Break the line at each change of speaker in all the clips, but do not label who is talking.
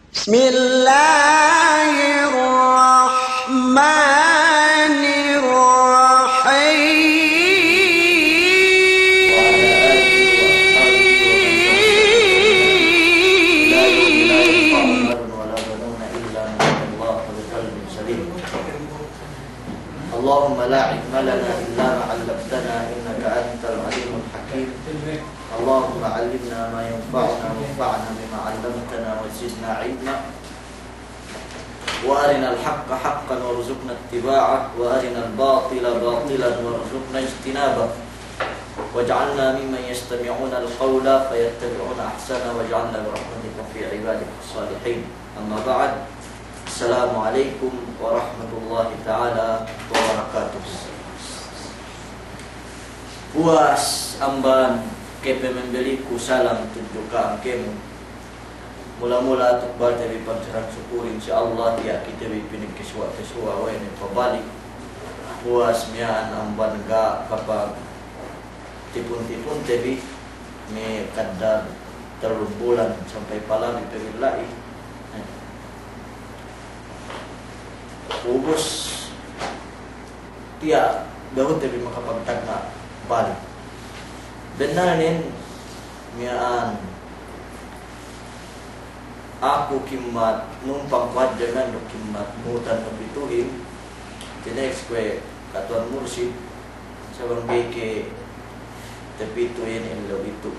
Bismillahirrahmanirrahim. Allahumma la ilma lana illa ma 'allamtana innaka antal alimul hakim. Allahumma 'allimna ma yanfa'una wanfa'na bima 'allamtana wa zidna 'ilma. Wa arina al-haqqa haqqan warzuqna ittiba'ah wa arina al-batila batilan warzuqna ijtinabah. Waj'alna mimman yastami'una al-qawla fayattabi'una ahsana waj'alna bi rahmatika fi 'ibadika as-salihin. Amma ba'd. Assalamualaikum warahmatullahi ta'ala wabarakatuh. Puas amban kepe membeliku salam tunjukkan kemu. Mula-mula tukbar tabi pancaran syukur insyaallah ya kita bipinik kesua-kesua wene pabalik. Puas mian amban ga kapag tipun-tipun tabi me kadar terlalu bulan sampai pala bipirilai. Ubus tiap dahut tapi makapagtag na balik. Benar nin miaan aku kimat numpang wajangan do kimat mutan nabituhin tinex kwe katuan mursid sabang beke tepitu ini lo itu.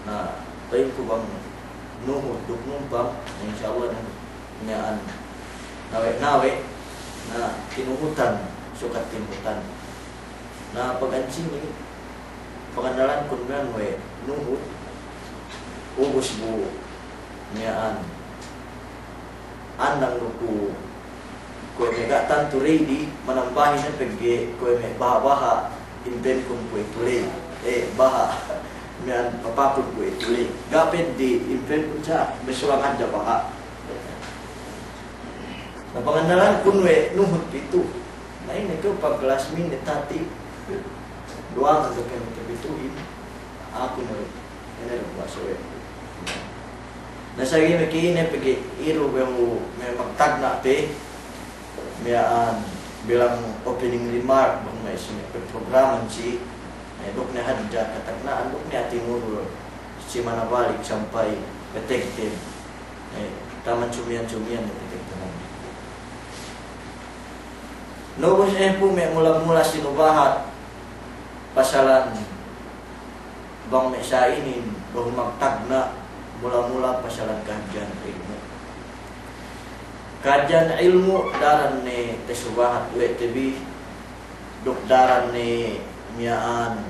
Nah, tayo ko bang nuhud duk numpang insyaallah miaan nawe-nawe na tinuhutan sukat tinuhutan na pag-ansing ni pangandalan kun gan we nuhud ubus bu niaan andang nuku ko mega tantu ready manambahin na pagge ko me baha-baha inten kun ko itulay baha niaan papapud ko itulay gapet di inten kun sa besulangan ja baha. Na pangandalan kunwe nuhut itu. Nah ini ke pag kelas min tati. Doang untuk yang terbituin. Aku nuhut. Ini adalah bahasa. Nah saya ini kini pergi iru bemu memang nak te. Miaan bilang opening remark bang may sini programan si. Dok ni hadja kataknaan dok ni atimur si mana balik sampai petekten. Taman cumian-cumian petekten. Nubus po may mula-mula sinubahat pasalan bang may sainin bahwa magtagna mula-mula pasalan kajian ilmu. Kajian ilmu daran ni tesubahat WTB dok daran ni miaan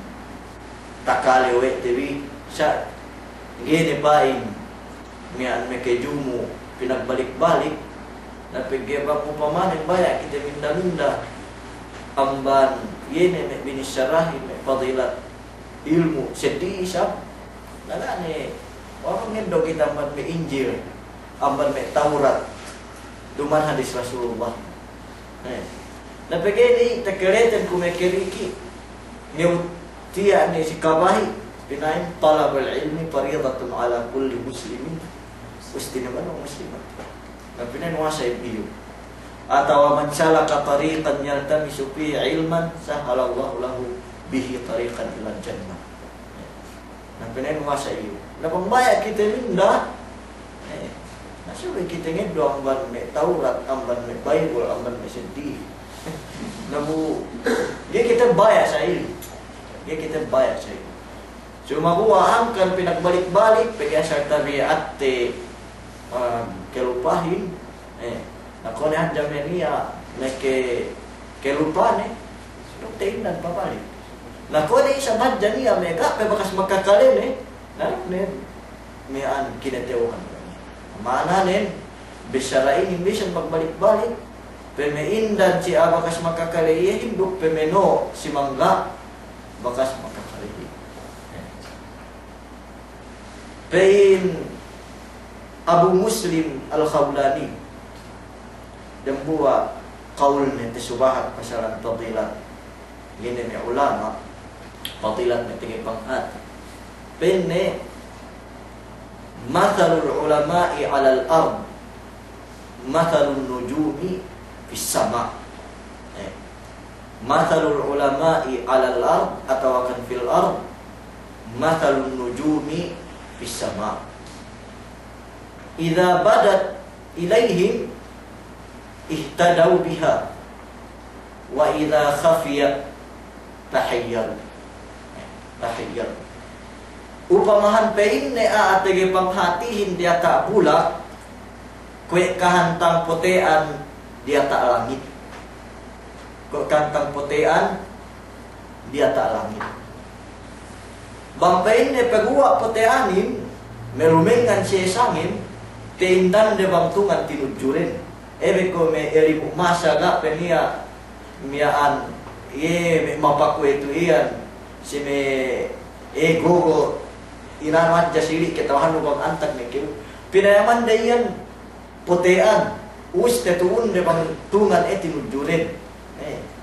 takali WTB sa gini paing miaan mekejumu pinagbalik-balik. Napiggebang upamanin baya kita minda-minda amban yene me binisyarahi me fadilat ilmu sedih isap nalani orang ngendo kita amban me Injil amban me Taurat duman hadis Rasulullah napigeni takereten kumekeriki ngew tiya ni si kabahi pinain talabul ilmi fariidatun ala kulli muslimin ustina man muslimat. Napinan wasa ibiyo atau man salaka tariqan yaltamisu fi ilman sahalallahu lahu bihi tariqan ila jannah. Napinan wasa iyo napang baya kita minda nasubi kita ngedo amban me Taurat amban me Bible amban me sedih nabu dia kita baya sa iyo dia kita baya sa iyo cuma buah angkan pinagbalik-balik pagasa tabiat te kelupahin nakone hadja menia neke kelupane dok teinan papali nakone isa madja niya mega pe bakas makakalen na mean kinateuhan mana nen besara ini bisan magbalik-balik pe meindan si abakas makakale hinduk pe meno si mangga bakas makakale pein Abu Muslim Al-Khawlani dan buat qaul ni tesubahat pasaran fadilat ini ni ulama fadilat ni tinggi panghat penne mathalul ulama'i 'alal ard mathalun nujumi fis sama'. Mathalul ulama'i 'alal ard atau akan fil ard mathalun nujumi fis sama'. Idza badat ilaihim ihtadaw biha wa idza khafiyat tahayyar. Upamahan pain ne aatege panghatihin dia tak bulak kue kahantang potean dia tak langit. Kue kahantang potean dia tak langit. Bang pain ne pagua poteanin melumengan siya sangin teindan de bang tungan tinujurin. Ebe ko me erimu masa ga penia miaan me mapakwe itu iyan si me gogo inan mat jasili ketawahan bang antak me kiu pinayaman dayan potean us tetuun de bang tungan tinujurin.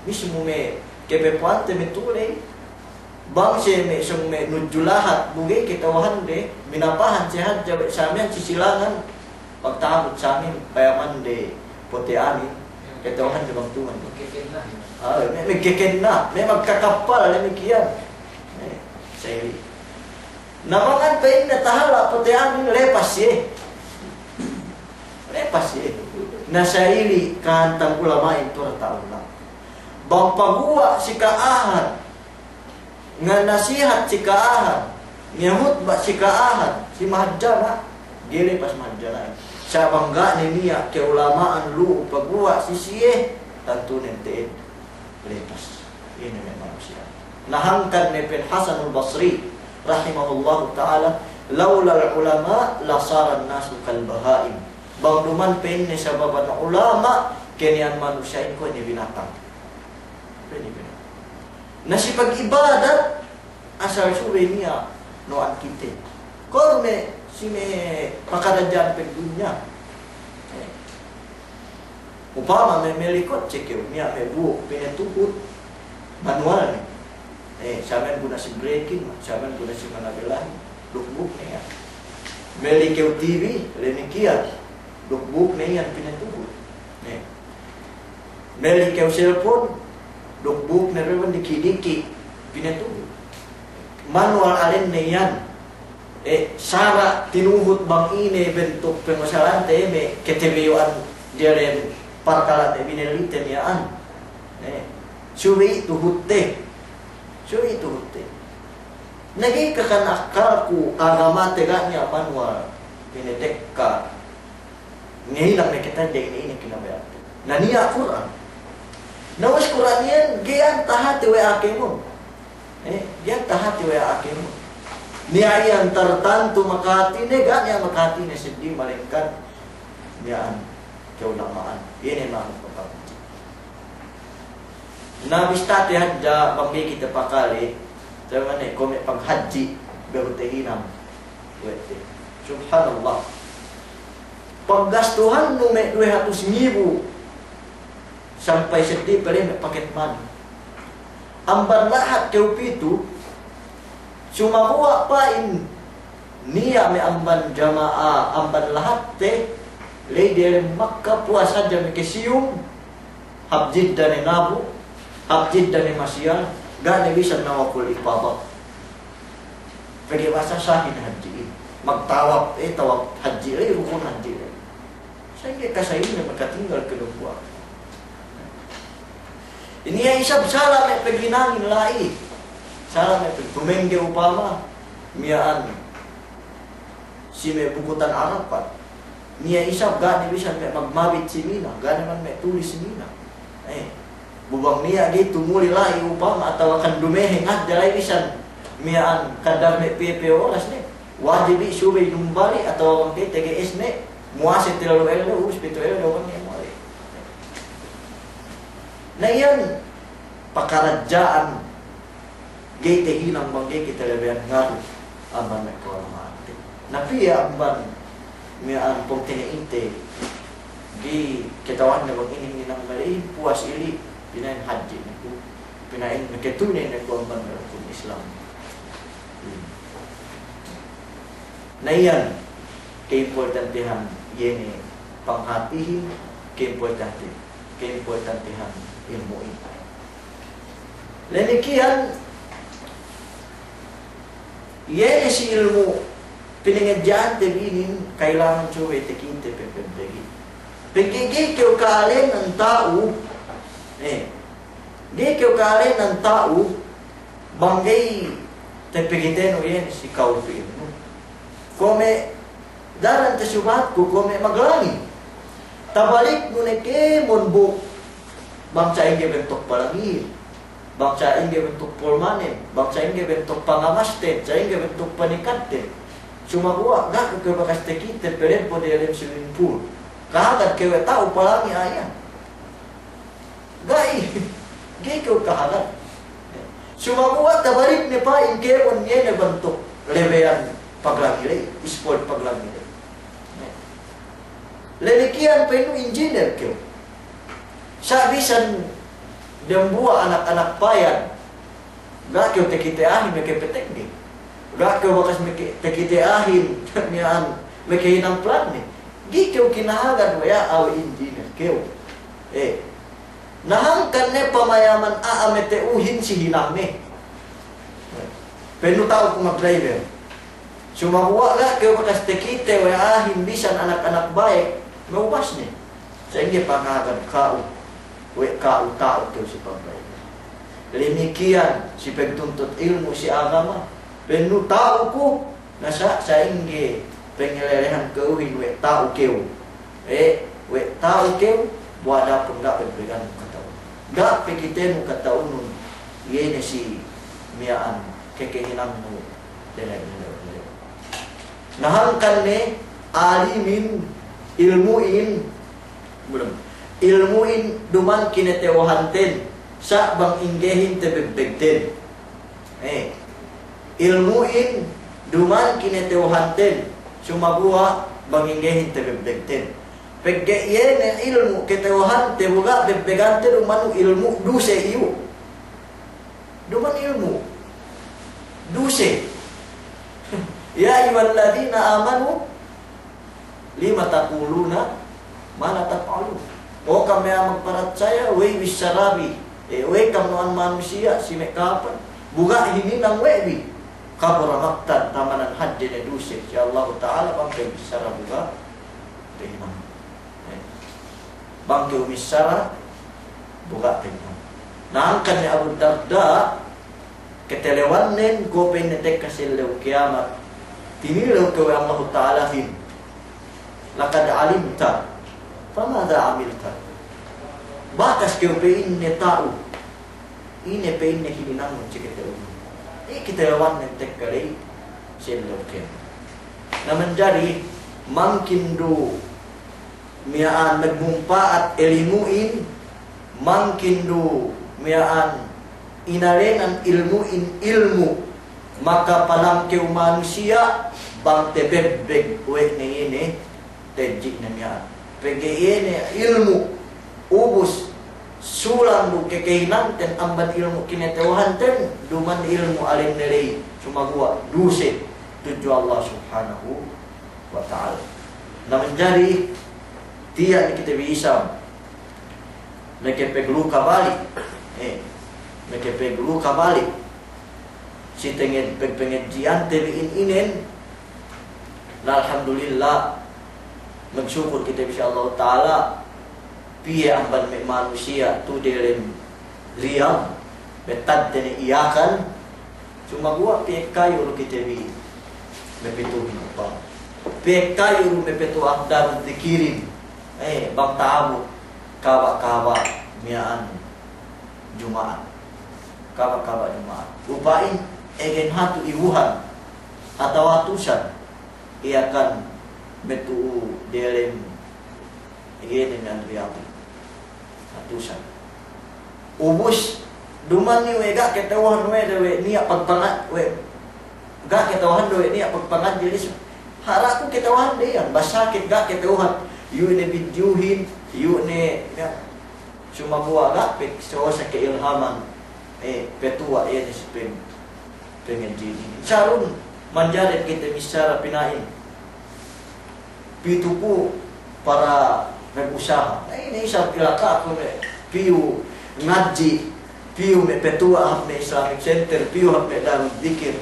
Mismo me kepepuante me tule bang si me sung me nujulahat buge ketawahan de minapahan sehat jabet samian sisilangan pagtamot sa amin payaman de poteani ketawahan de bang tungan. May keken na, may magkakapal, lamikiyan. Sayri. Namangan pa yung natahala, potean yung lepas ye. Lepas ye. Nasaili kahantang ulamain tura taon lang. Bang pagua si kaahan, nga nasihat si kaahan, ngiyahut ba si kaahan, si mahadjana, gili pas mahadjana. Sa bangga ni niya, ke ulamaan lu, pagua si siye, tanto nentiin. Lepas. Ini memang manusia. Nahangkan ni Ibn Hasan al-Basri rahimahullah ta'ala, laula ulama lasara nasu kal bahaim. Bang duman pen ni sababan ulama kenian manusia ko ni binatang. Ini binatang. Nasi pag-ibadat asal suwe niya noan kita. Kau me si me pakarajan pe dunya. Upama may melikot cekyo niya may buo pinetuhut manual ni saman guna si breaking saman guna si manabilahi lukbuk niya melikyo TV lemikian lukbuk niya pinetuhut melikyo cellphone lukbuk na rin diki-diki pinetuhut manual alin niyan sara tinuhut bang ini bentuk pengusalante me ketebiyoan dia rin parkalat bineliten yaan. Suwi tuhutte. Suwi tuhutte. Nagi kakan akal ku agamate ganya manual binedekka. Ngilang na kita ini kinabayat. Naniya Quran. Nawas Quran yan gian tahati we akemo. Gian tahati we akemo. Niya yan tartantu makati ne ganya makati ne sedih malingkan yaan keulamaan. Ini namanya perkara. Nabistate hadja pambi kita pakali, termane kome pang haji bertehinam. Wete. Subhanallah. Paggastuhan nume 200,000 sampai sedih pare paket man. Amban lahat keu pitu sumabuwa pain niya me amban jamaah amban lahat te Lady Makkah puasa jam kesiyum habjid dan nabu habjid dan masyan gak bisa nawakul ifadah pergi bahasa sahih haji magtawab tawab haji rukun haji saya kasayin na magkatinggal kedua ini yang isab salah may paginangin lai salah may tumengge upama miyaan si may bukutan Arapat niya isap gani bisa magmabit si Mina, gani man may tulis si Mina. Bubang niya gitu muli lai upama atau akan dumeheng at jalay bisan miyaan kadar may PPO oras ne. Wajibi subay numbali atau ang TGS ne. Muasit tilalo elo, hospital elo kan niya muli. Na yan pakarajaan gate hinang bangge kita lebean ngaru aman may kulamate. Napiya amban mian pong tiniinte di ketawan na ini ng maliin puas ili pinain haji niku pinain naketunay na ko ang Islam na yan keimportantihan yene panghatihin keimportantihan ilmu ini. Demikian yene si ilmu pinangadyan tebinin kailangan coba itikinte pepebegi. Pagigay kayo kaalin ng tao, di kayo kaalin ng tao, banggay tepigiten o yan si kaupin. Kome daran te subat ko kome maglangi. Tabalik mo na ke monbuk. Bangsa inge bentuk palagi. Bangsa inge bentuk polmanen. Bangsa inge bentuk pangamasten. Bangsa inge bentuk panikaten. Cuma gua gak ke bakas tekite peren po di dalam swimming pool. Kahagat kewe tahu palagi ayah. Gai. Gai kau kahagat. Cuma gua tabalik ni pa inge on ye ne bentuk lebean paglagi sport paglagi. Lelikian penuh engineer kau. Sabisan dembuah anak-anak payan. Gak kau tekite ahin meke peteknik. Gak kau bakas meke tekite ahin mian meke hinang plan ni. Gi kau kinahagan ya aw engineer kau. Nahangkan ne pamayaman aamete uhin si hinang ne. Penuh tahu kung mag-driver. Sumakuha ka, kaya bakas tekite, waya himbisan anak-anak baik, maubas niya. Sa hindi pangagan kao, waya kao tao kaya si pagbaik. Limikian, si pagtuntut ilmu si agama, penuh tao ko, nasa sa hindi, pangilalehan kauhin, waya tao kaya. Waya tao kaya, wala pong dapat began mo kataon. Dapat kita mo kataon nun, yun si miyaan, kekehinang mo, nahangkan ne alimin ilmuin duman kinetewahanten sa bang inggehin tebebegten ilmuin duman kinetewahanten sumabuha bang inggehin tebebegten peggeyen ilmu ketewahante buga bebegante duman ilmu duse iyo duman ilmu duse. Ya ayyuhalladzina amanu lima taquluna ma la taf'alun. O kami ang magpercaya we wisarabi. We kamuan manusia si mekapan. Buga hininang webi. Kabura maktan tamanan haddi na dusik. Si Allah Ta'ala bangke wisara buga. Tinang. Bangke wisara buga tinang. Naangkan ni Abu Darda ketelewanen ko penetek kasilaw kiamat. Tinilaw ko Allah Ta'ala hin. Lakad alimta. Pamada amilta. Bakas kayo pein ni tao. Ine pein ni hininang mo cikitelaw. Ketelewanen tek kari silaw kiamat. Naman jari mangkindo miyaan nagmumpa at elimuin mangkindo miyaan inalenan ilmu maka palangkiw manusia bang tebebeg uwek na ini tejik na niya pegayene ilmu ubus sulang do kekainan ten amban ilmu kinetewahan ten duman ilmu alin nilay sumagwa duse tuju Allah subhanahu wa ta'ala na menjadi tiyak ni kita bisa nakepeglu kabalik nakepeglu kabalik si tengen pengajian tebiin inen na alhamdulillah magsyukur kita bisa Allah Ta'ala piye amban may manusia tu dalam riyam betad dan iyakan cuma gua piye kayo lo kita bi mepituhin apa piye kayo lo mepitu akdar dikirim bang tamu kawa miaan Jumaat kawa Jumaat upain egen hatu ibuhan atau atusan ia akan betu dalam egen dengan riapi atusan ubus duman ni we gak ketawahan we dewe niat pagpangat we gak ketawahan dewe niat pagpangat jadi haraku ketawahan dia basakit gak ketawahan yu ne bidyuhin yu ne cuma buat gak pek so sa keilhaman petua ya ni sepeng pengen jadi sarun manjarit kita bicara pinain Pito po para nag-usaha. Ay, naisang kilaka ako piyo ngaji, piyo may petua may Islamic Center, piyo may darul dikir.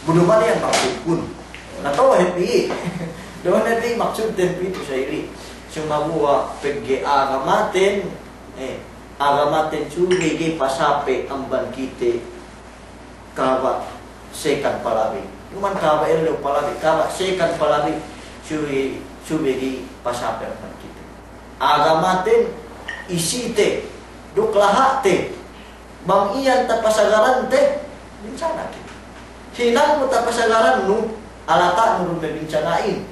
Bunuman yan maksudkun. Natawa happy. Doon na di maksud din pito sa ili. Sumabuha pagge agamatin, agamatin surigi pasape ang bankite kaba second palabi. Luman kaba elo palabi, kaba second palabi surigi pasape ang bankite. Agamatin isite duklahate bang iyan tapasagaran te bincana kita. Hinang mo tapasagaran no alata no bincanain.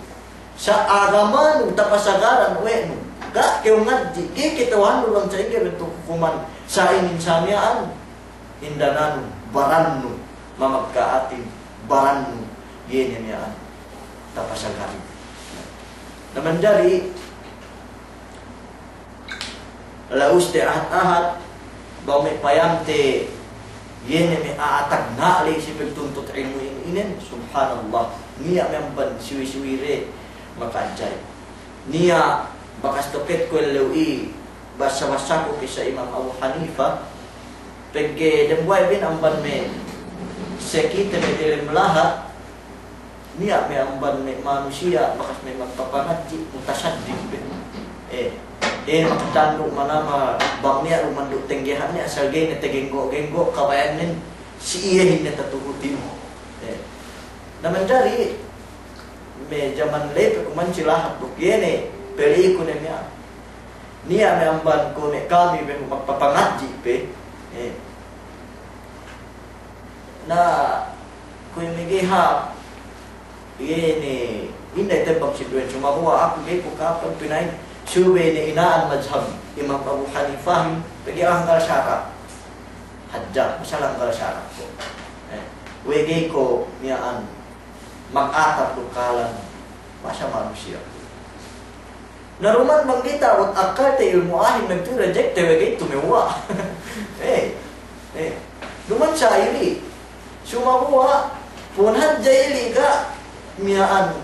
Sa agama no tapasagaran we no ga keu ngaji ge kitawan ulang sa ige bentuk hukuman sa ininsaniaan indanan baran no mamagkaating baran no yene niyan tapasagaran. Naman dari laus de ahat baw may payamte yene may aatag na ali si pagtuntut ilmu inin subhanallah niya may amban siwi-siwire makajay niya bakas topet ko lewi basa-basa ko kisa Imam Abu Hanifa pagke dembuay bin amban may sekite may dilim lahat niya may amban may manusia bakas may magpapangadji mutasaddig bin makatandok manama bang niya rumandok tenggehan niya salgay na tegenggo-genggo kabayan nin si iyahin na tatuhutin mo naman dari may jaman lepe kuman silahat bukyene peli ko na niya may amban ko may kami may magpapangadji pe na kuy may giha yene hindi tebang siduen sumabuha ako gay ko kapan pinay suwe ni inaan mazhab Imam Abu Hanifah pagirang kalasara hadja masalang kalasara ko wege ko niyaan mag-atap lukalan masa manusia naruman manggita ut akal te ilmu ahim nagtu reject te wege tumewa duman sa ili sumabuha pun hadja ili ga niyaan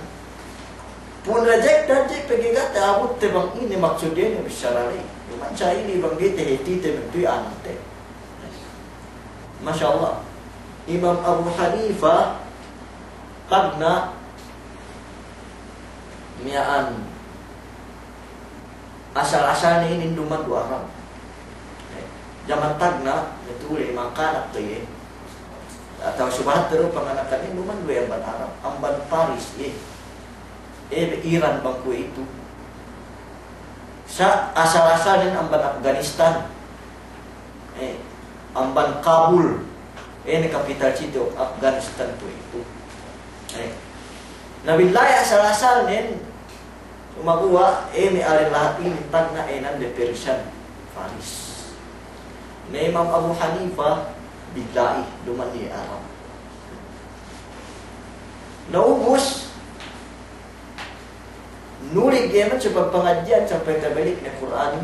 pun reject pegigat abot te bang ini maksudnya ni bisyarali cuman saya ini bang gite heti te mentui anante Masya Allah Imam Abu Hanifah karena miaan asal-asalnya ini duman dua orang zaman tagna betul makanak tuh ya atau subhat terus penganakan ini duman dua amban Arab amban Paris ya Iran bangku itu sa asal-asalin amban Afghanistan amban Kabul ini kapital situ Afghanistan tu itu nabillahi asal-asalin umagua may alin lahat ini tagna enan de Persian Faris na Imam Abu Hanifah bidai duman di Arab naubos nulig yaman sa pagpangadyan sampai tabalik na Quran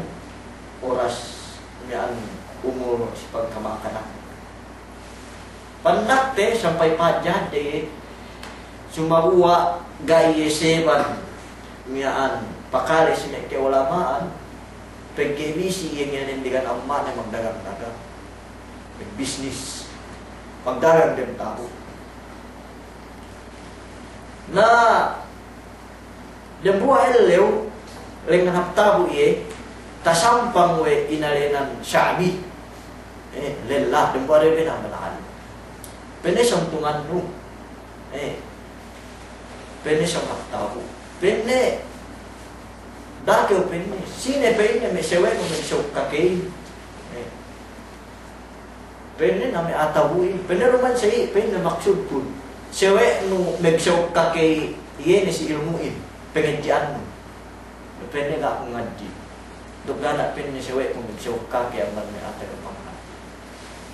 oras niyan umur si pagkamakanak panakte sampai pajade sumabuwa gaye seban niyan pakali si ke ulamaan pagkibisi yang yanindigan amma na magdagang-dagang business magdagang din tao na dan buah lew lengan haptabu ye tasampang we inalenan syabi lelah dan buah rebe na malahan penesang tungan nu penesang haptabu pene dakyo pene sine pene me sewe no me sok kakei pene na me atabu pene roman sei pene maksud pun sewe no me sok kakei ye ni si ilmuin pengajian depende gak aku ngaji dok ganak pen sewe kung sewa kaya man may ate ka pang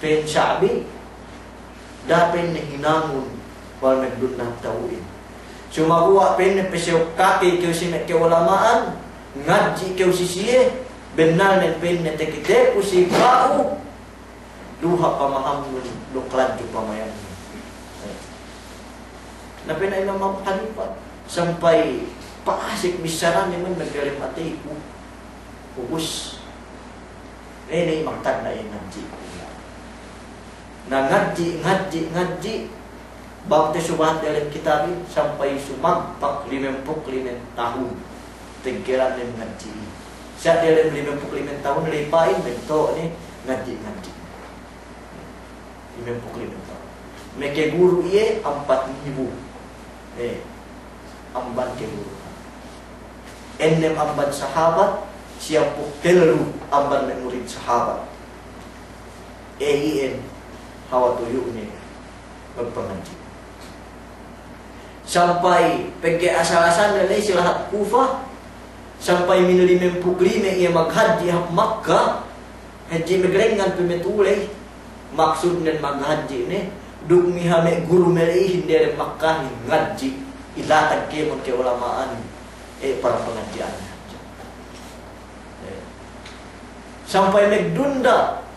pen sabi dapen ni hinangon wal nagdun na tawin sumabuwa pen ni pesew kaki kaya si ke ulamaan ngaji kaya si siye benal ni pen ni tekite po si kao duha pamahamun luklad yung pamayan na pinay na Imam Hanifah sampai paasik misaran naman nagdalim ati ubus. Ini maktad na ngaji. Na ngaji. Bab te subahat dalam kitab sampai sumagpak 55 tahun. Tingkiran ng ngaji. Sa dalam 55 tahun lipain bento ni ngaji. 55 tahun. Meke guru iye 4,000. Amban ke guru. Ennem amban sahabat, siap telu amban murid sahabat. EIN hawa tuyu ni berpengaji. Sampai pergi asal-asal dari silahat Kufah, sampai minuli mempuklime ia maghaji hap Makkah, haji megrengan pemetuleh maksud dan maghaji ni duk mihame guru melihin dari Makkah ngaji ilatag ke ulamaan para pengajian. Sampai megdunda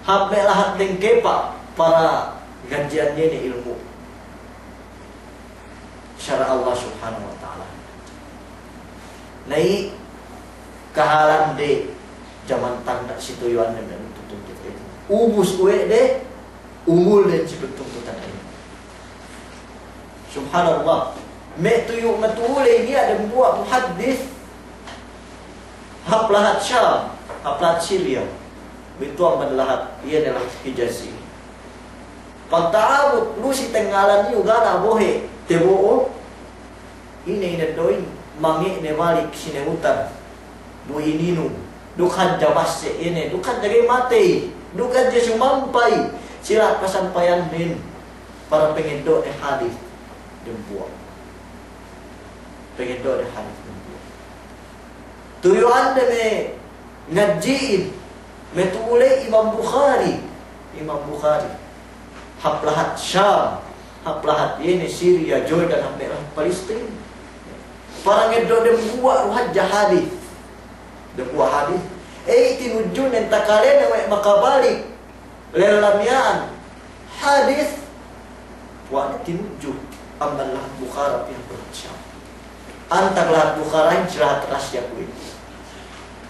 hap lahat deng kepa para gajiannya ni ilmu syara Allah subhanahu wa ta'ala. Nai kahalan de zaman tanda situyuan dan tuntut itu. Ubus kue de umul dan si tuntutan ini. Subhanallah. Me tuyu matule ini ada buat muhaddis haplahat Syam, haplahat Syria. Bituang bandlahat ia adalah Hijazi. Pagtaabot lu si tengalan juga na bohe tebo ini doi mangi ne balik sinemutan bu ininu dukan jabas ini dukan jage mati dukan je sumampai sila pasampayan din para pengendo hadis dempuak pengendo hadis dempuak tuyuan me ngajiin metule Imam Bukhari haplahat Syam haplahat ini Syria Jordan sampai Palestina para ngedo dem buat hajjah hadis dem buat hadis tinujun yang takale na makabalik lelamian hadis wa tinuju amal lahat Bukhara pihak Syam antag lahat Bukhara yang cerahat rasya kuih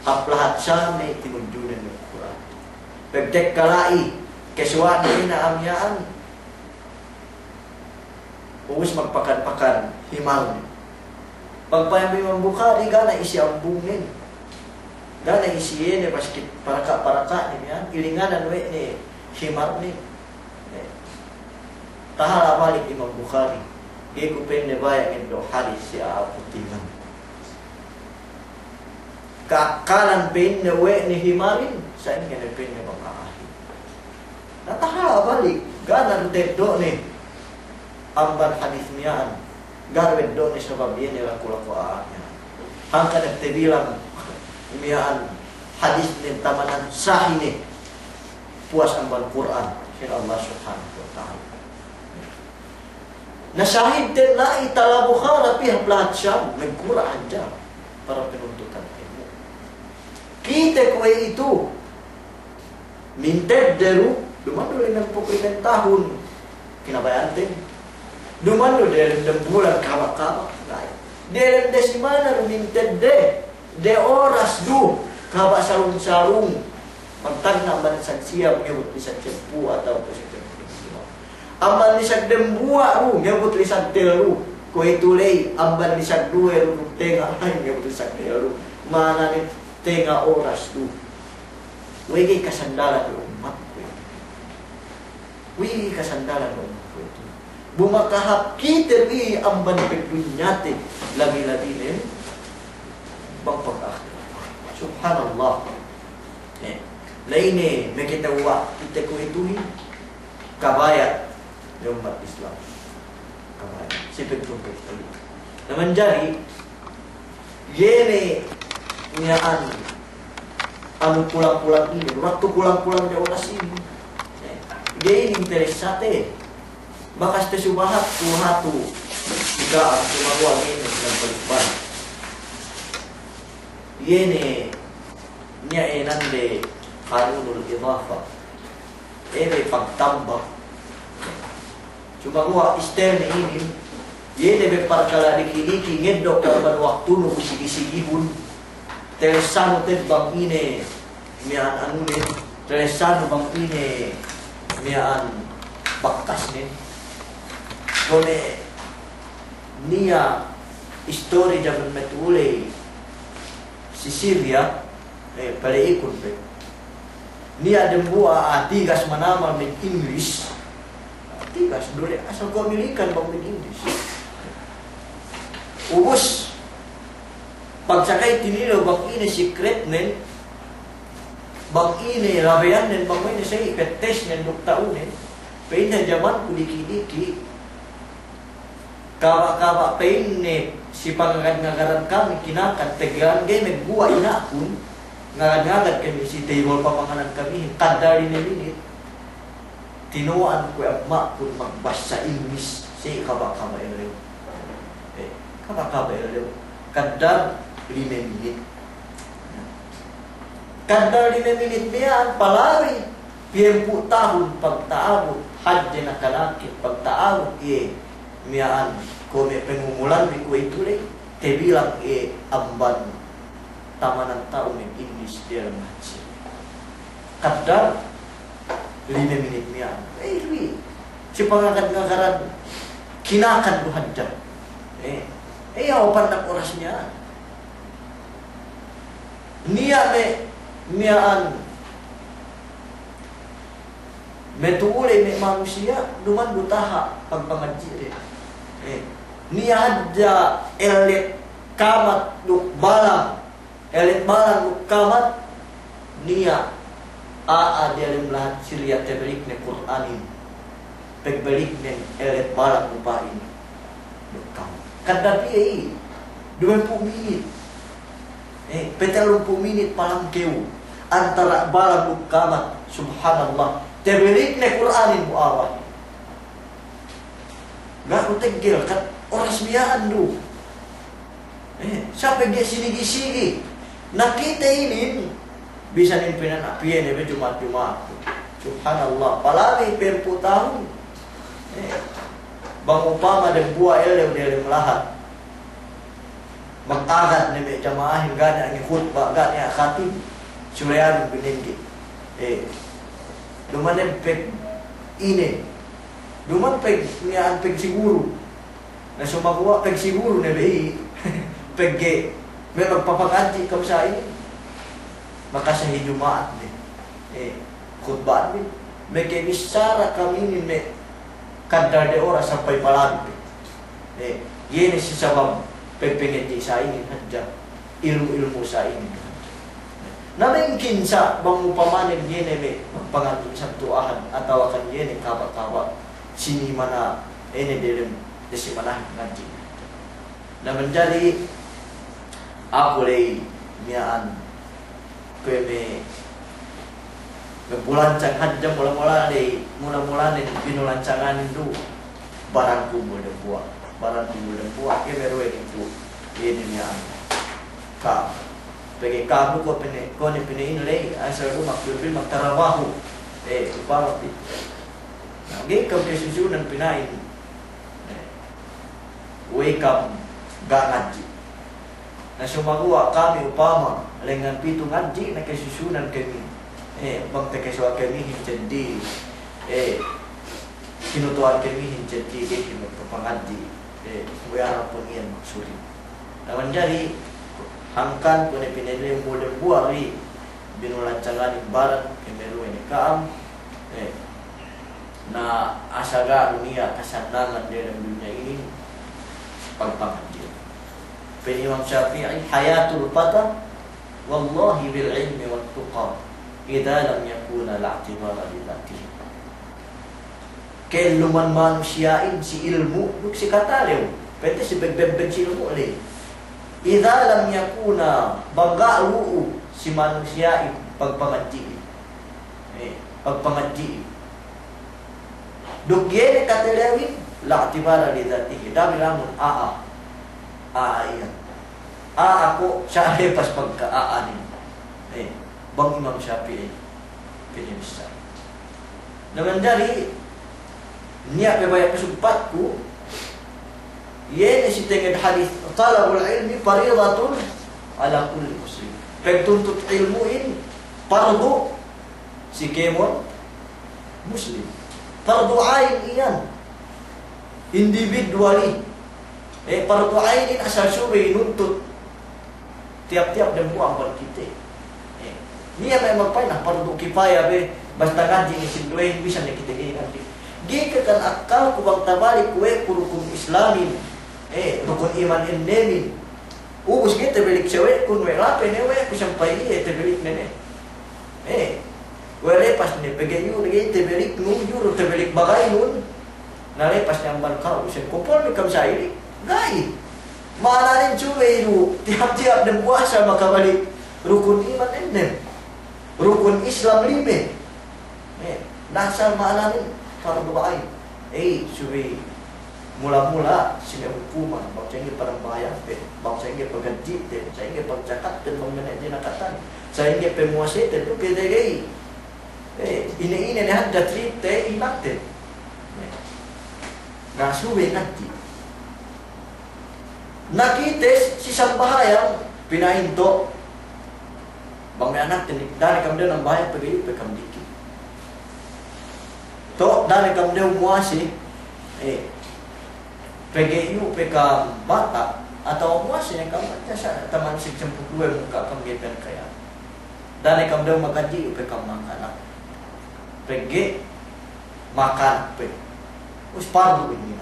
haplahat Syam ni tinuju dan Quran pegdek kalai kesuaan ini na amyaan uus magpakan-pakan himal. Pagpayang Imam Bukhari gana isi ambungin. Gana isi ini paskit paraka-paraka ni yan. Ilinganan we ni himar ni. Tahala balik Imam Bukhari. Iku pende bayang indo hadis siya putiman. Kakalan pende we ni himarin. Sa inyo na pende makaahin. Natahala balik. Gana rutendo ni. Amban hadis niyaan garwed doon sa babiyan nila kulakuaannya hangka nagtibilang niyaan hadis nin tamanan sahih ni puas amban Quran sir Allah subhanahu wa ta'ala nasahid din na itala Bukhara pihak lahat Syam nagkuraan dyan para penuntutan ilmu kita kue itu minted deru dumando 65 tahun kinabayan din dumando dalam bulan kawak-kawak dalam desimana ruminted de oras du kawak sarung-sarung pagtagna man saksiya ngabot lisan tempu atau positif amban lisan dembua ru ngabot lisan telu ko itulay amban lisan duwe ru tenga ay ngabot lisan telu mana ni tenga oras du wigi kasandalan umat wigi kasandalan umat bumakahap kita ri amban pedunyate lagi-lagi ni bang pag-akhir subhanallah lain may kita wa kita ko ituhin kabayat ng umat Islam kabayat sipag tumpik naman jari yene niyaan ang pulang-pulang ini waktu pulang-pulang di oras ini dia interesate bakas te subahat tuhatu juga ang tumawag ini ng palipan yene niya enande kanunul idafa ebe pagtambak cuma gua istel ni ini Ye debe parkala diki-diki ngedok kaban waktu no kusigi-sigihun. Telesano bang ine mian anu ne. Telesano bang ine mian bakkas ne. Kone niya histori jaman metule si Syria pada ikut pe. Niya dembua tigas manamal med English. Tigas dole asal ko Amerikan bang med English. Ubus pagsakay tinilo bang ini secret nen bang ini labayan nen bang ini sa ipetes nen duktaunen pena zaman kudiki-diki kawa-kawa pene si pangagad-ngagaran kami kinakan tegan game gua inakun ngagad-ngagad kami si table papanganan kami kadari na minit tinuan ko ama kun magbasa English si kawa-kawa elew kawa-kawa elew kadar 5 minit kadar 5 minit niyan palari 20 tahun pagtaabot hadya na kalakit pagtaabot miyaan kome pengumulan di kuwait tuloy te bilang amban tama ng tao ng English dia lang haji kadar 5 minit miyaan Rui si pangagad-ngagaran kinakan ko hadya apan na oras niya niya miyaan metule me manusia duman butaha pagpangadji niya hadja elit kamat duk balang elit balang duk kamat niya dia limlahat Syria tebelik ne Qur'anin pegbalik ne elit balang upain duk kamat kadapi 20 menit 30 menit palang keu antara balang duk kamat subhanallah tebelik ne Qur'anin muawah gak utegil kat oras miyaan do sampai dia sini-sini nakita ini bisa nimpinan apian Jumat-Jumat subhanallah palagi 40 tahun bang upama dan buah elew dia melahat magtagat ni jamaah hingga na ang khutbah gani khatib sulayan binenggi dumanem pek ini duman peg niyan peg siguro na sumagawa peg siguro na bay peg may magpapakadji kam sa ini maka sa Jumaat ni khutbah ni may kemisara kami ni me kadar de oras sampai palagi yene si sabab pegpengen sa ini hadja ilmu sa ini namingkin sa bang upamanin yene me magpangadji sa tuahan atau akan yene kawa-kawa sini mana ini dalam desi mana ngaji. Nah menjadi aku lagi mian keme bulan cang haja mula-mula ni pinulancangan itu barangku boleh buat ke meru itu ini mian ka pergi kamu ko ni ini lagi asal rumah pilih maktarawahu upah Nagi kam kesusunan pinain Wekam gak ngaji na sumagawa kami upama lengan pitu ngaji na kesusunan kami bang tekeswa kami hinjadi kinutuan kami hinjadi magpapangaji wala pun iyan maksudin naman jari hangkan kung pinili mula buwari binulancangan barat kemeru ini kaam na asaga dunia kasanangan dia dalam dunia ini pagpapagdi. Imam Syafi'i hayatul fata wallahi bil ilmi wat tuqa idza lam yakuna la'tibara li dhatihi. Keluman manusiain si ilmu si kata lew pete si begbeg si ilmu le idza lam yakuna bagalu si manusiain pagpangadji pagpangadji Dugyene katelewin la atibara li dhatihi dami lamun iyan ako siya pas pagka-aanin bang Imam Syafi'i pinimisa naman dari niya pebaya pasugpat ko Yen si tenged hadis talabul ilmi fariidatun ala kulli muslim. Pagtuntut ilmu in fardu si kemon muslim. Fardu ain iyan. Individually. Fardu ain in asal subay nuntut tiap-tiap dan buang buat kita. Niya may magpainah fardu kifaya be basta ngaji ni sinduin bisa na kita ngaji. Gika kan akal kubang tabalik kue rukun islamin. Rukun iman ennemin. Ubus kita belik cewek kun we lape ne we kusampai te belik nene. Were pas ne pegeyu lagi te belik nujur te belik bagay nun. Nare pas nyambar kau sen kupol mikam sairi. Gai. Mana rin cewek itu tiap-tiap dan puasa maka balik rukun iman ennem. Rukun Islam 5. Dasar mana rin fardu ain. Cewek mula-mula sini hukuman bangsa ini parang bayar bangsa ini pagaji saya ini pagcakat dan mengenai nakatan saya ini pemuasai itu kita gay ini nih ada cerita hilang deh nah suwe nanti nak kita sisa bahaya pinain to bang anak dari kemudian nang bahaya pergi pekam dikit to dari kemudian muasi PGU PK Batak atau muasnya kamu jasa teman si cemput dua muka penggepen kaya dan kamu dah makaji PK makanan PG makan pe us pardu ini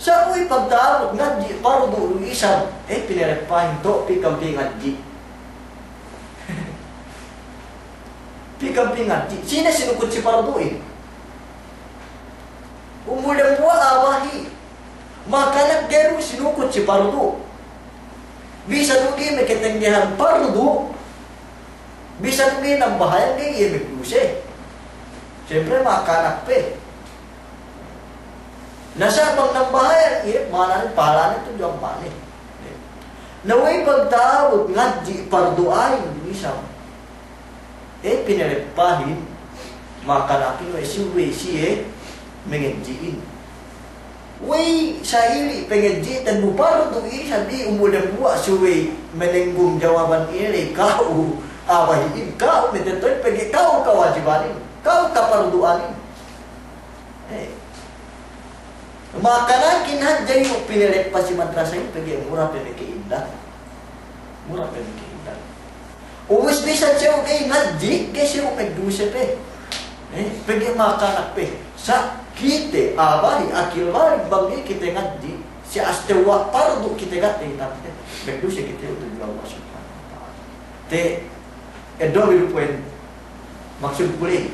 sa ui pagtaal ngaji pardu isam pinerepahin to pikam ngaji pikam ngaji sini sinukut si pardu ini umulan buat awahi makanan geru sinukut si pardu bisa dugi meketenggehan pardu bisa dugi nang bahaya gaya mekuse siyempre makanak pe nasa bang nang bahaya mana pahala itu jong mani naway pagtawag ngaji pardu ay bisa pinalepahin makanakin way siye mengejiin way sahili pengeji dan bupar tu sabi umulan buat suwe menenggung jawaban ini kau awahin kau metetoi pergi kau kewajibanin kau kaparduanin makanan kinhan jadi pinelek pasi madrasah ini pergi murah peneke indah umus bisa cewek kay ngaji kasi umegduse pe pergi makanan pe sa kita abadi akil balik bagi kita ngaji si astewa pardu kita gati tapi begduse kita untuk Allah Subhanahu wa taala te edo poin maksud boleh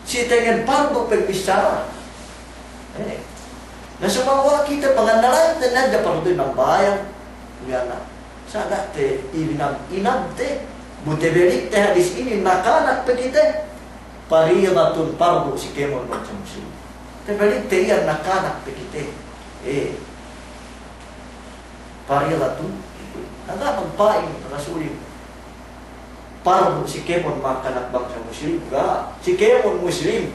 si tengen pardu berbicara na sumawa kita pangandalan dan ada pardu ng bayan yana saga te inab te butebelik te hadis ini nakanak pedite pariyadatun pardu si kemon bangsa muslim. Terbalik terian nakanak pekite. Pariyadatun nada magpain rasulim. Pardu si kemon makanak bangsa muslim ga si kemon muslim.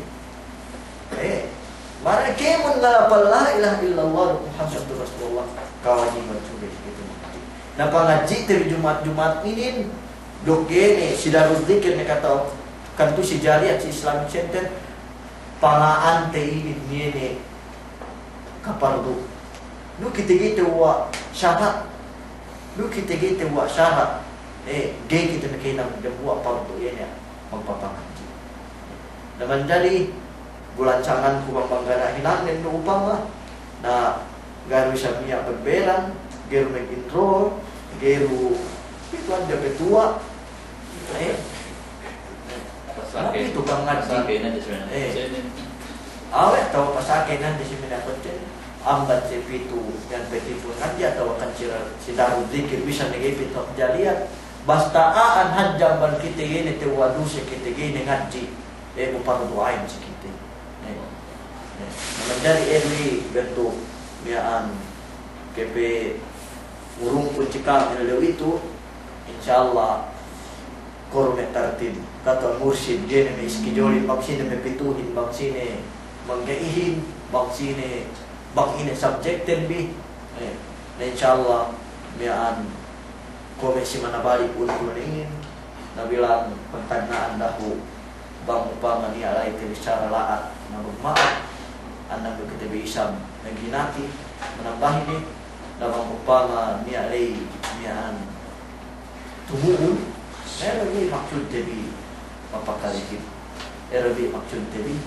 Mara kemon la ilaha illallah Muhammadur Rasulullah kawajiban sudah itu. Napangaji ter Jumat ini dogene sidarul dzikir ne kata kan tu si jariat si Islamic Center pangaan te ini kapardu lu kita wa syarat lu kita wa syarat gay kita nakinang dewa pardu ini magpapangaji naman jadi bulancangan kubang panggana hinanin no upang na garu sa miya pagbelan geru nag-intro geru itu ada betua tapi tukang ngaji awet tahu pasake nanti si mendapat ambat si pitu dan petitu ngaji atau akan si daru zikir bisa negepit jaliat basta aan hajjam ban kita ini tewadu si kita gini ngaji upar doain si kita menjadi ini bentuk biaan KP urung pun cikam itu insyaallah kormet tartib kata mursyid dia ni iskijoli bang sini mepituhin bang sini manggaihin bang sini bang ini subjekten bi na insyaallah mian komisi mana balik untuk ingin nabilang pertanyaan dahu bang upama ni alai bicara laat na magmaat anang kita bisa naghinati menambah ini na bang upama ni alai mian tumuul lagi maksud tebi mapakalikin lagi maksud tebi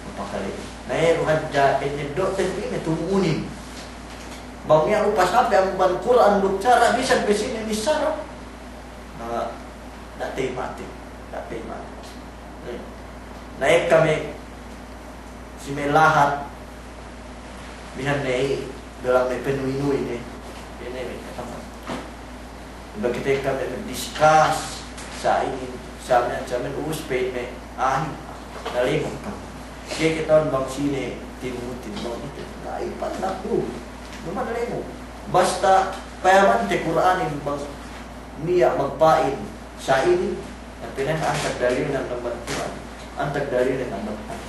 mapakalikin na ruhadja enedok tebi na tumuunin bang yang lupa sampai ang ban Quran cara bisa besine ni sarap na datay mati naik kami si melahat bihan nei dalam penuh ini kata bagi kita kami berdiskus sa ini sama uspay me nalimot ka kaya kita bang sini timutin bang itu naipan na po naman nalimot basta payaman te Quran bang niya magpain sa ini ang pinakaantag dalil ng nabantuan antag dalil ng nabantuan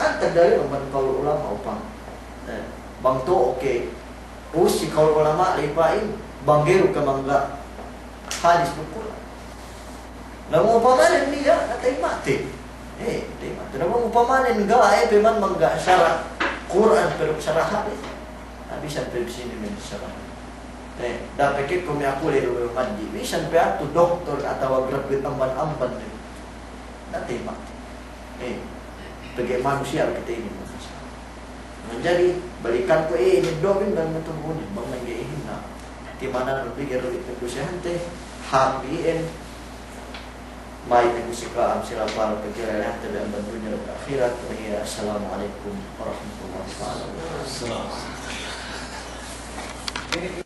antag dalil ng nabantuan ulama upang bang to okay si kaul ulama lipain banggero ka mangga hadis ng Quran namun upamanin niya natay mati namun upamanin ga piman mangga syarah Quran pero syarah hadis bisa bersini men syarah dapat kita kami aku leh mandi, bisa sampai doktor atau graduate amban nanti mak, bagi manusia kita ini menjadi balikan ko ini domin dan menunggu bang nanggihin na, di mana berpikir itu kusihan teh happy and baik yang musika amsila para pikiran dan bantunya akhirat. Assalamualaikum warahmatullahi wabarakatuh.